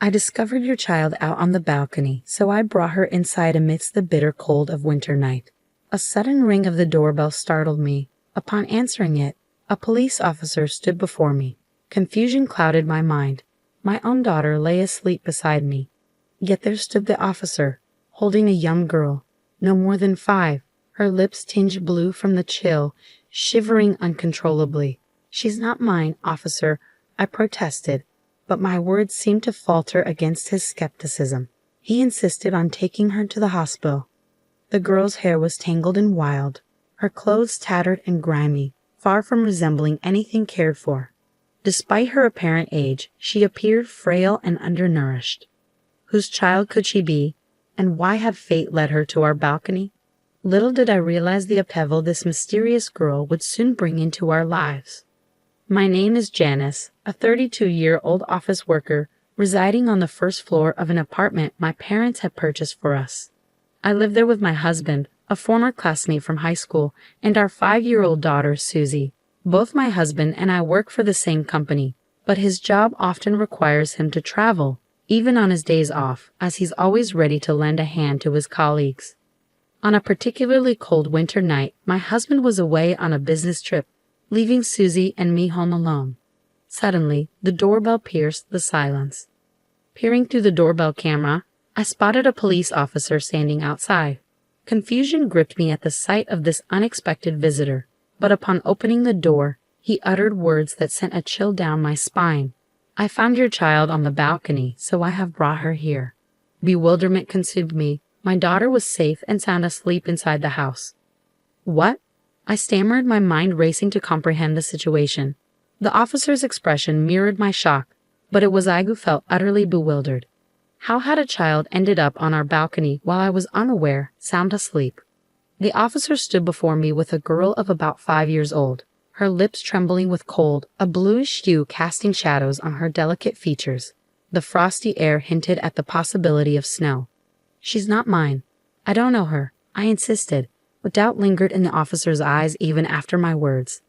I discovered your child out on the balcony, so I brought her inside amidst the bitter cold of winter night. A sudden ring of the doorbell startled me. Upon answering it, a police officer stood before me. Confusion clouded my mind. My own daughter lay asleep beside me. Yet there stood the officer, holding a young girl, no more than 5, her lips tinged blue from the chill, shivering uncontrollably. "She's not mine, officer," I protested, but my words seemed to falter against his skepticism. He insisted on taking her to the hospital. The girl's hair was tangled and wild, her clothes tattered and grimy, far from resembling anything cared for. Despite her apparent age, she appeared frail and undernourished. Whose child could she be, and why had fate led her to our balcony? Little did I realize the upheaval this mysterious girl would soon bring into our lives. My name is Janice, a 32-year-old office worker residing on the first floor of an apartment my parents had purchased for us. I live there with my husband, a former classmate from high school, and our 5-year-old daughter, Susie. Both my husband and I work for the same company, but his job often requires him to travel, even on his days off, as he's always ready to lend a hand to his colleagues. On a particularly cold winter night, my husband was away on a business trip, leaving Susie and me home alone. Suddenly, the doorbell pierced the silence. Peering through the doorbell camera, I spotted a police officer standing outside. Confusion gripped me at the sight of this unexpected visitor, but upon opening the door, he uttered words that sent a chill down my spine. "I found your child on the balcony, so I have brought her here." Bewilderment consumed me. My daughter was safe and sound asleep inside the house. "What?" I stammered, my mind racing to comprehend the situation. The officer's expression mirrored my shock, but it was I who felt utterly bewildered. How had a child ended up on our balcony while I was unaware, sound asleep? The officer stood before me with a girl of about 5 years old, her lips trembling with cold, a bluish hue casting shadows on her delicate features. The frosty air hinted at the possibility of snow. "She's not mine. I don't know her," I insisted, but doubt lingered in the officer's eyes even after my words.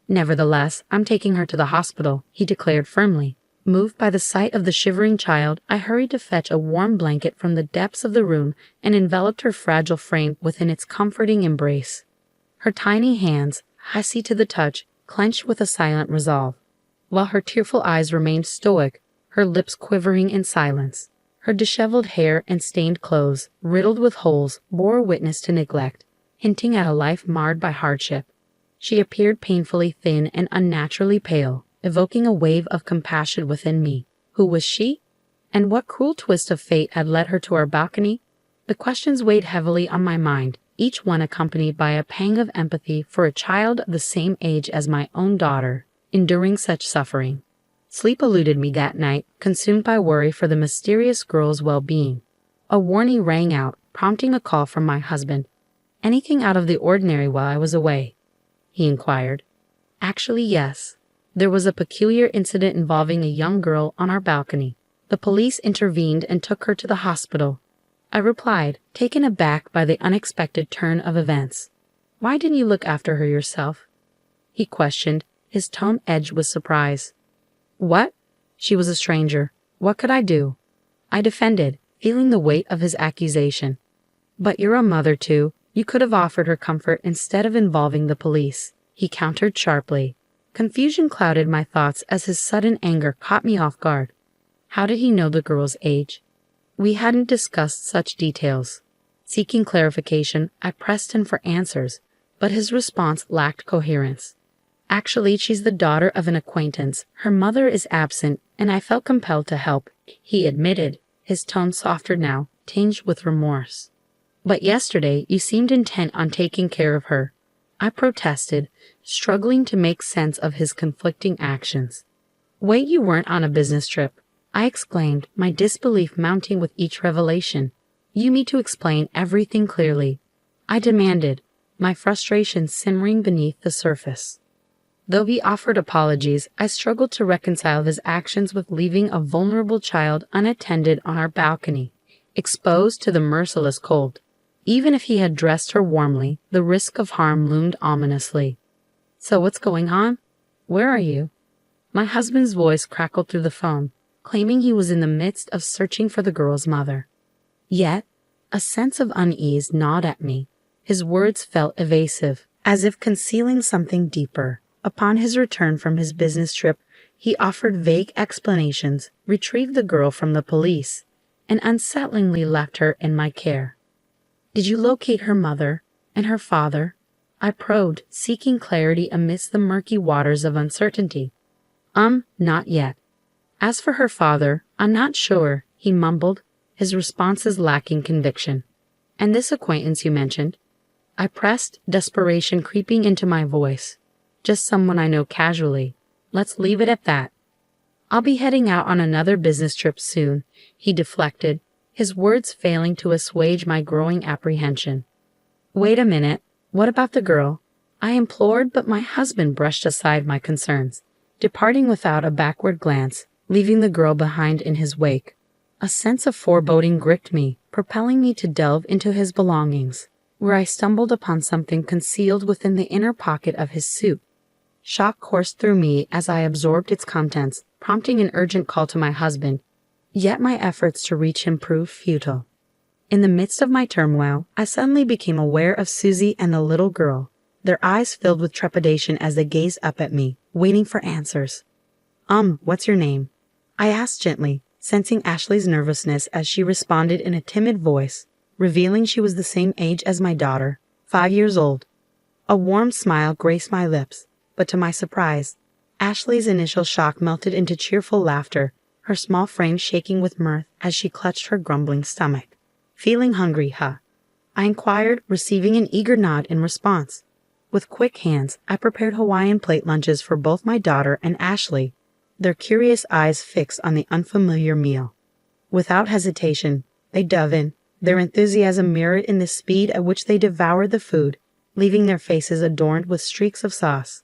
"Nevertheless, I'm taking her to the hospital," he declared firmly. Moved by the sight of the shivering child, I hurried to fetch a warm blanket from the depths of the room and enveloped her fragile frame within its comforting embrace. Her tiny hands, icy to the touch, clenched with a silent resolve, while her tearful eyes remained stoic, her lips quivering in silence. Her disheveled hair and stained clothes, riddled with holes, bore witness to neglect, hinting at a life marred by hardship. She appeared painfully thin and unnaturally pale, evoking a wave of compassion within me. Who was she? And what cruel twist of fate had led her to our balcony? The questions weighed heavily on my mind, each one accompanied by a pang of empathy for a child of the same age as my own daughter, enduring such suffering. Sleep eluded me that night, consumed by worry for the mysterious girl's well-being. A warning rang out, prompting a call from my husband. "Anything out of the ordinary while I was away?" he inquired. "Actually, yes. There was a peculiar incident involving a young girl on our balcony. The police intervened and took her to the hospital," I replied, taken aback by the unexpected turn of events. "Why didn't you look after her yourself?" he questioned, his tone edged with surprise. "What? She was a stranger. What could I do?" I defended, feeling the weight of his accusation. "But you're a mother too. You could have offered her comfort instead of involving the police," he countered sharply. Confusion clouded my thoughts as his sudden anger caught me off guard. How did he know the girl's age? We hadn't discussed such details. Seeking clarification, I pressed him for answers, but his response lacked coherence. "Actually, she's the daughter of an acquaintance. Her mother is absent, and I felt compelled to help," he admitted, his tone softer now, tinged with remorse. "But yesterday, you seemed intent on taking care of her," I protested, struggling to make sense of his conflicting actions. "Wait, you weren't on a business trip," I exclaimed, my disbelief mounting with each revelation. "You need to explain everything clearly," I demanded, my frustration simmering beneath the surface. Though he offered apologies, I struggled to reconcile his actions with leaving a vulnerable child unattended on our balcony, exposed to the merciless cold. Even if he had dressed her warmly, the risk of harm loomed ominously. "So what's going on? Where are you?" My husband's voice crackled through the phone. claiming he was in the midst of searching for the girl's mother. Yet, a sense of unease gnawed at me. His words felt evasive, as if concealing something deeper. Upon his return from his business trip, he offered vague explanations, retrieved the girl from the police, and unsettlingly left her in my care. "Did you locate her mother and her father?" I probed, seeking clarity amidst the murky waters of uncertainty. Not yet. As for her father, I'm not sure," he mumbled, his responses lacking conviction. "And this acquaintance you mentioned?" I pressed, desperation creeping into my voice. "Just someone I know casually. Let's leave it at that." "I'll be heading out on another business trip soon," he deflected, his words failing to assuage my growing apprehension. "Wait a minute. What about the girl?" I implored, but my husband brushed aside my concerns, departing without a backward glance, leaving the girl behind in his wake. A sense of foreboding gripped me, propelling me to delve into his belongings, where I stumbled upon something concealed within the inner pocket of his suit. Shock coursed through me as I absorbed its contents, prompting an urgent call to my husband, yet my efforts to reach him proved futile. In the midst of my turmoil, I suddenly became aware of Susie and the little girl, their eyes filled with trepidation as they gazed up at me, waiting for answers. What's your name?" I asked gently, sensing Ashley's nervousness as she responded in a timid voice, revealing she was the same age as my daughter, 5 years old. A warm smile graced my lips, but to my surprise, Ashley's initial shock melted into cheerful laughter, her small frame shaking with mirth as she clutched her grumbling stomach. "Feeling hungry, huh?" I inquired, receiving an eager nod in response. With quick hands, I prepared Hawaiian plate lunches for both my daughter and Ashley, their curious eyes fixed on the unfamiliar meal. Without hesitation, they dove in, their enthusiasm mirrored in the speed at which they devoured the food, leaving their faces adorned with streaks of sauce.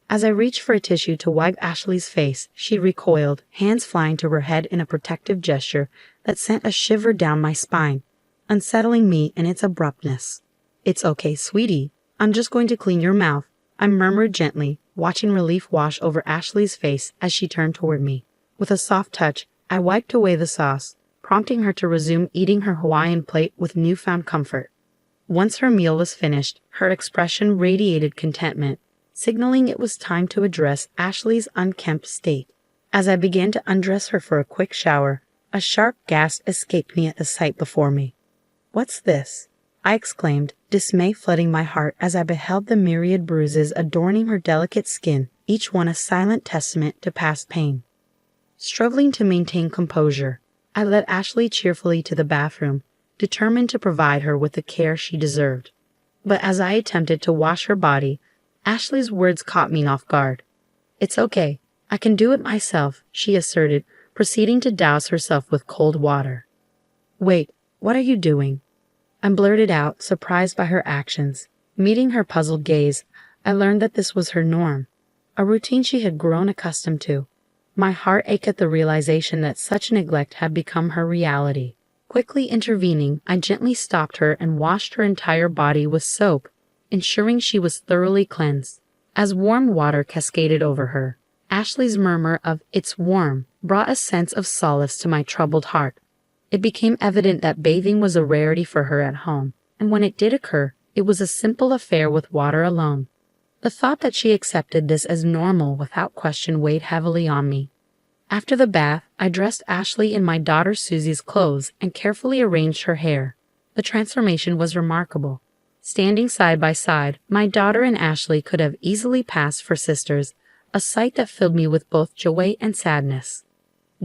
As I reached for a tissue to wipe Ashley's face, she recoiled, hands flying to her head in a protective gesture that sent a shiver down my spine, unsettling me in its abruptness. "It's okay, sweetie. I'm just going to clean your mouth," I murmured gently, watching relief wash over Ashley's face as she turned toward me. With a soft touch, I wiped away the sauce, prompting her to resume eating her Hawaiian plate with newfound comfort. Once her meal was finished, her expression radiated contentment, signaling it was time to address Ashley's unkempt state. As I began to undress her for a quick shower, a sharp gasp escaped me at the sight before me. "What's this?" I exclaimed, dismay flooding my heart as I beheld the myriad bruises adorning her delicate skin, each one a silent testament to past pain. Struggling to maintain composure, I led Ashley cheerfully to the bathroom, determined to provide her with the care she deserved. But as I attempted to wash her body, Ashley's words caught me off guard. "It's okay. I can do it myself," she asserted, proceeding to douse herself with cold water. "Wait, what are you doing?" I blurted out, surprised by her actions. Meeting her puzzled gaze, I learned that this was her norm, a routine she had grown accustomed to. My heart ached at the realization that such neglect had become her reality. Quickly intervening, I gently stopped her and washed her entire body with soap, ensuring she was thoroughly cleansed. As warm water cascaded over her, Ashley's murmur of "it's warm" brought a sense of solace to my troubled heart. It became evident that bathing was a rarity for her at home, and when it did occur, it was a simple affair with water alone. The thought that she accepted this as normal without question weighed heavily on me. After the bath, I dressed Ashley in my daughter Susie's clothes and carefully arranged her hair. The transformation was remarkable. Standing side by side, my daughter and Ashley could have easily passed for sisters, a sight that filled me with both joy and sadness.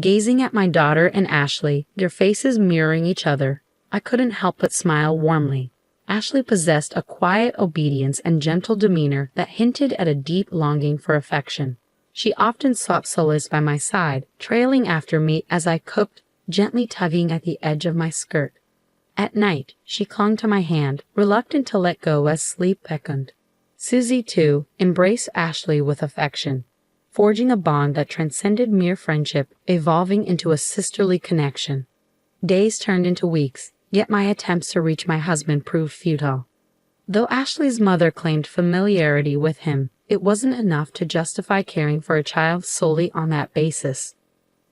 Gazing at my daughter and Ashley, their faces mirroring each other, I couldn't help but smile warmly. Ashley possessed a quiet obedience and gentle demeanor that hinted at a deep longing for affection. She often sought solace by my side, trailing after me as I cooked, gently tugging at the edge of my skirt. At night, she clung to my hand, reluctant to let go as sleep beckoned. Susie, too, embraced Ashley with affection, forging a bond that transcended mere friendship, evolving into a sisterly connection. Days turned into weeks, yet my attempts to reach my husband proved futile. Though Ashley's mother claimed familiarity with him, it wasn't enough to justify caring for a child solely on that basis.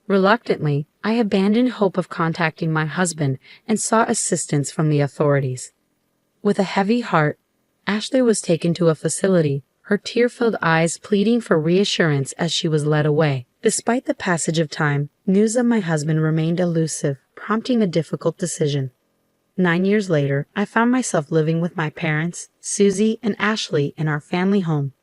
Reluctantly, I abandoned hope of contacting my husband and sought assistance from the authorities. With a heavy heart, Ashley was taken to a facility, her tear-filled eyes pleading for reassurance as she was led away. Despite the passage of time, news of my husband remained elusive, prompting a difficult decision. 9 years later, I found myself living with my parents, Susie and Ashley, in our family home.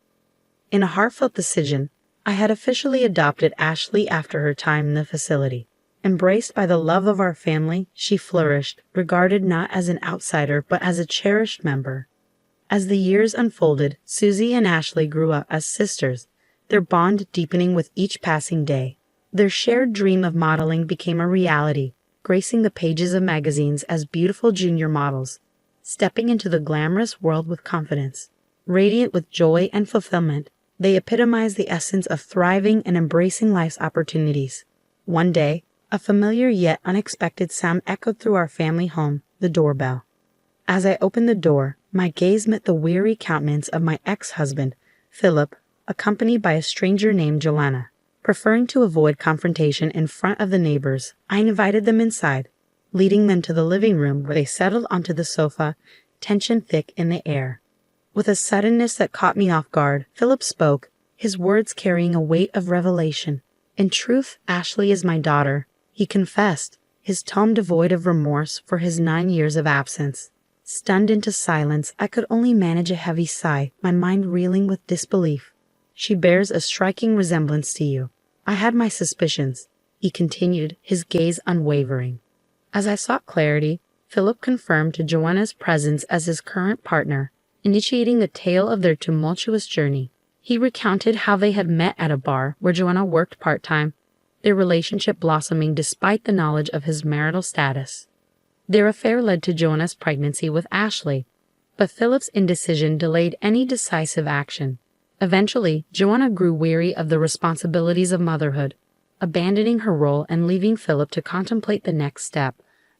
In a heartfelt decision, I had officially adopted Ashley after her time in the facility. Embraced by the love of our family, she flourished, regarded not as an outsider but as a cherished member. As the years unfolded, Susie and Ashley grew up as sisters, their bond deepening with each passing day. Their shared dream of modeling became a reality, gracing the pages of magazines as beautiful junior models, stepping into the glamorous world with confidence. Radiant with joy and fulfillment, they epitomized the essence of thriving and embracing life's opportunities. One day, a familiar yet unexpected sound echoed through our family home, the doorbell. As I opened the door, my gaze met the weary countenance of my ex-husband, Philip, accompanied by a stranger named Joanna. Preferring to avoid confrontation in front of the neighbors, I invited them inside, leading them to the living room where they settled onto the sofa, tension thick in the air. With a suddenness that caught me off guard, Philip spoke, his words carrying a weight of revelation. "In truth, Ashley is my daughter," he confessed, his tone devoid of remorse for his 9 years of absence. Stunned into silence, I could only manage a heavy sigh, my mind reeling with disbelief. "She bears a striking resemblance to you. I had my suspicions," he continued, his gaze unwavering. As I sought clarity, Philip confirmed to Joanna's presence as his current partner, initiating the tale of their tumultuous journey. He recounted how they had met at a bar where Joanna worked part-time, their relationship blossoming despite the knowledge of his marital status. Their affair led to Joanna's pregnancy with Ashley, but Philip's indecision delayed any decisive action. Eventually, Joanna grew weary of the responsibilities of motherhood, abandoning her role and leaving Philip to contemplate the next step,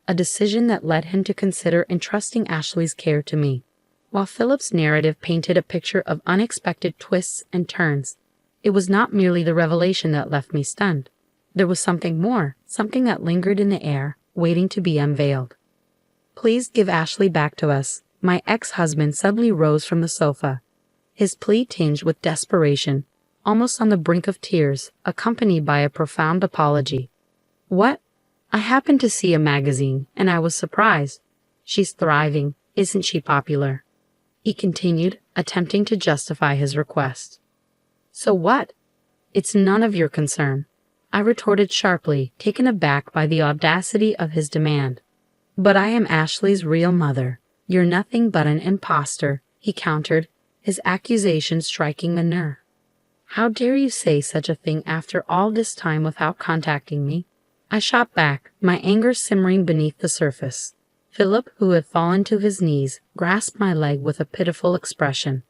a decision that led him to consider entrusting Ashley's care to me. While Philip's narrative painted a picture of unexpected twists and turns, it was not merely the revelation that left me stunned. There was something more, something that lingered in the air, waiting to be unveiled. "Please give Ashley back to us." My ex-husband suddenly rose from the sofa, his plea tinged with desperation, almost on the brink of tears, accompanied by a profound apology. "What? I happened to see a magazine, and I was surprised. She's thriving. Isn't she popular?" he continued, attempting to justify his request. "So what? It's none of your concern," I retorted sharply, taken aback by the audacity of his demand. "But I am Ashley's real mother. You're nothing but an imposter," he countered, his accusation striking a nerve. "How dare you say such a thing after all this time without contacting me?" I shot back, my anger simmering beneath the surface. Philip, who had fallen to his knees, grasped my leg with a pitiful expression.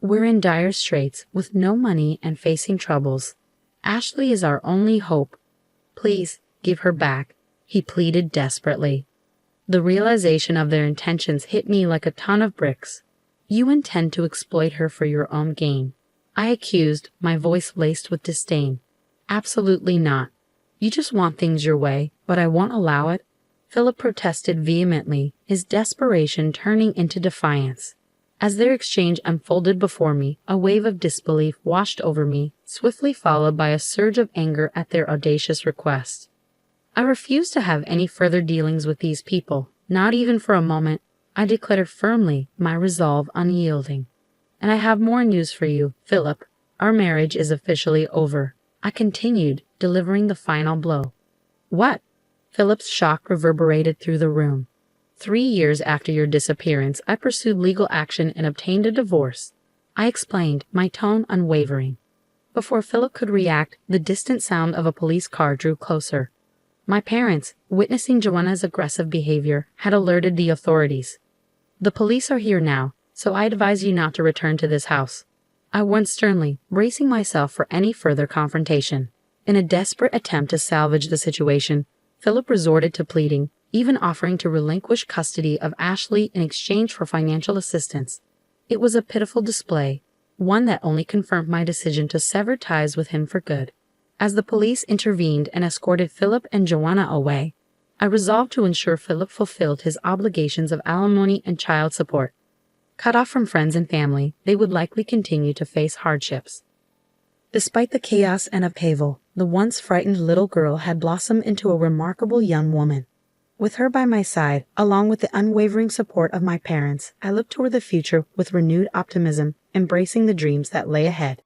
"We're in dire straits, with no money and facing troubles. Ashley is our only hope. Please, give her back," he pleaded desperately. The realization of their intentions hit me like a ton of bricks. "You intend to exploit her for your own gain," I accused, my voice laced with disdain. "Absolutely not. You just want things your way, but I won't allow it," Philip protested vehemently, his desperation turning into defiance. As their exchange unfolded before me, a wave of disbelief washed over me, swiftly followed by a surge of anger at their audacious request. I refused to have any further dealings with these people, not even for a moment. I declared firmly, my resolve unyielding. "And I have more news for you, Philip. Our marriage is officially over," I continued, delivering the final blow. "What?" Philip's shock reverberated through the room. 3 years after your disappearance, I pursued legal action and obtained a divorce," I explained, my tone unwavering. Before Philip could react, the distant sound of a police car drew closer. My parents, witnessing Joanna's aggressive behavior, had alerted the authorities. "The police are here now, so I advise you not to return to this house," I warned sternly, bracing myself for any further confrontation. In a desperate attempt to salvage the situation, Philip resorted to pleading, even offering to relinquish custody of Ashley in exchange for financial assistance. It was a pitiful display, one that only confirmed my decision to sever ties with him for good. As the police intervened and escorted Philip and Joanna away, I resolved to ensure Philip fulfilled his obligations of alimony and child support. Cut off from friends and family, they would likely continue to face hardships. Despite the chaos and upheaval, the once frightened little girl had blossomed into a remarkable young woman. With her by my side, along with the unwavering support of my parents, I looked toward the future with renewed optimism, embracing the dreams that lay ahead.